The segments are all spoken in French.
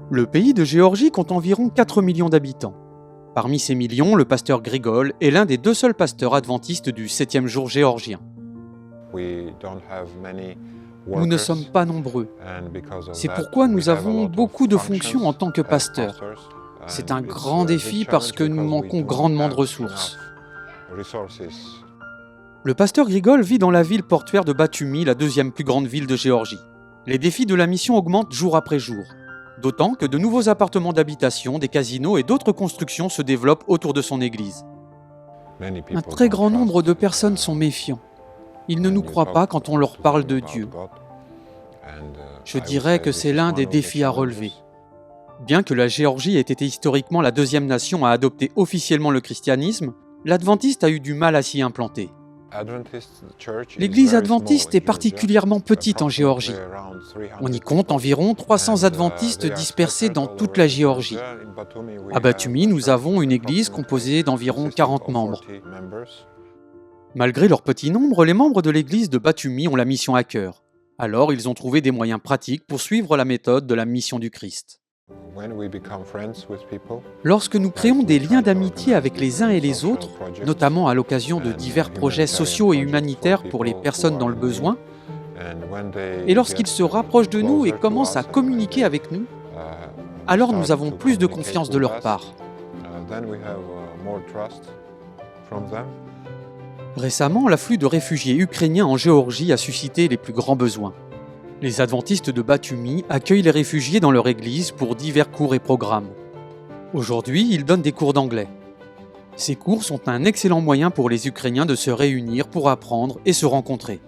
Le pays de Géorgie compte environ 4 millions d'habitants. Parmi ces millions, le pasteur Grigol est l'un des 2 seuls pasteurs adventistes du 7e jour géorgien. Nous ne sommes pas nombreux. C'est pourquoi nous avons beaucoup de fonctions en tant que pasteurs. C'est un grand défi parce que nous manquons grandement de ressources. Le pasteur Grigol vit dans la ville portuaire de Batumi, la 2e plus grande ville de Géorgie. Les défis de la mission augmentent jour après jour. D'autant que de nouveaux appartements d'habitation, des casinos et d'autres constructions se développent autour de son église. Un très grand nombre de personnes sont méfiants. Ils ne nous croient pas quand on leur parle de Dieu. Je dirais que c'est l'un des défis à relever. Bien que la Géorgie ait été historiquement la 2e nation à adopter officiellement le christianisme, l'adventiste a eu du mal à s'y implanter. L'église adventiste est particulièrement petite en Géorgie. On y compte environ 300 adventistes dispersés dans toute la Géorgie. À Batumi, nous avons une église composée d'environ 40 membres. Malgré leur petit nombre, les membres de l'église de Batumi ont la mission à cœur. Alors, ils ont trouvé des moyens pratiques pour suivre la méthode de la mission du Christ. Lorsque nous créons des liens d'amitié avec les uns et les autres, notamment à l'occasion de divers projets sociaux et humanitaires pour les personnes dans le besoin, et lorsqu'ils se rapprochent de nous et commencent à communiquer avec nous, alors nous avons plus de confiance de leur part. Récemment, l'afflux de réfugiés ukrainiens en Géorgie a suscité les plus grands besoins. Les adventistes de Batumi accueillent les réfugiés dans leur église pour divers cours et programmes. Aujourd'hui, ils donnent des cours d'anglais. Ces cours sont un excellent moyen pour les Ukrainiens de se réunir pour apprendre et se rencontrer.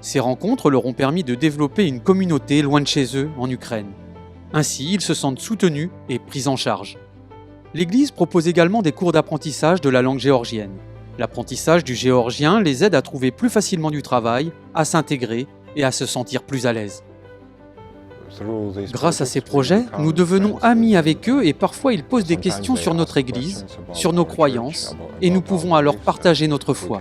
Ces rencontres leur ont permis de développer une communauté loin de chez eux, en Ukraine. Ainsi, ils se sentent soutenus et pris en charge. L'église propose également des cours d'apprentissage de la langue géorgienne. L'apprentissage du géorgien les aide à trouver plus facilement du travail, à s'intégrer et à se sentir plus à l'aise. Grâce à ces projets, nous devenons amis avec eux et parfois ils posent des questions sur notre Église, sur nos croyances, et nous pouvons alors partager notre foi.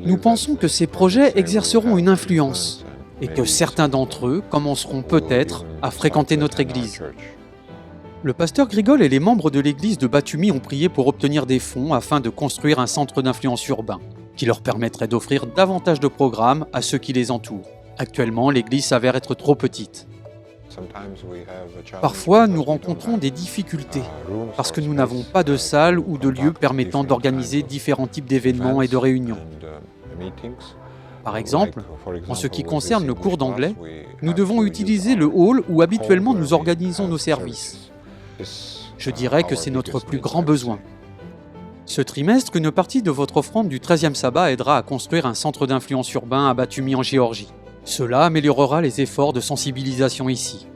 Nous pensons que ces projets exerceront une influence et que certains d'entre eux commenceront peut-être à fréquenter notre Église. Le pasteur Grigol et les membres de l'église de Batumi ont prié pour obtenir des fonds afin de construire un centre d'influence urbain, qui leur permettrait d'offrir davantage de programmes à ceux qui les entourent. Actuellement, l'église s'avère être trop petite. Parfois, nous rencontrons des difficultés, parce que nous n'avons pas de salle ou de lieu permettant d'organiser différents types d'événements et de réunions. Par exemple, en ce qui concerne le cours d'anglais, nous devons utiliser le hall où habituellement nous organisons nos services. Je dirais que c'est notre plus grand besoin. Ce trimestre, une partie de votre offrande du 13e sabbat aidera à construire un centre d'influence urbain à Batumi en Géorgie. Cela améliorera les efforts de sensibilisation ici.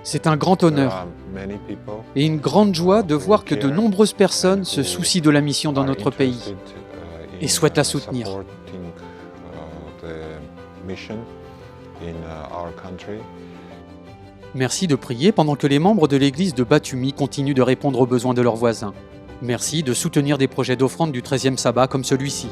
C'est un grand honneur et une grande joie de voir que de nombreuses personnes se soucient de la mission dans notre pays et souhaitent la soutenir. Merci de prier pendant que les membres de l'église de Batumi continuent de répondre aux besoins de leurs voisins. Merci de soutenir des projets d'offrande du 13e sabbat comme celui-ci.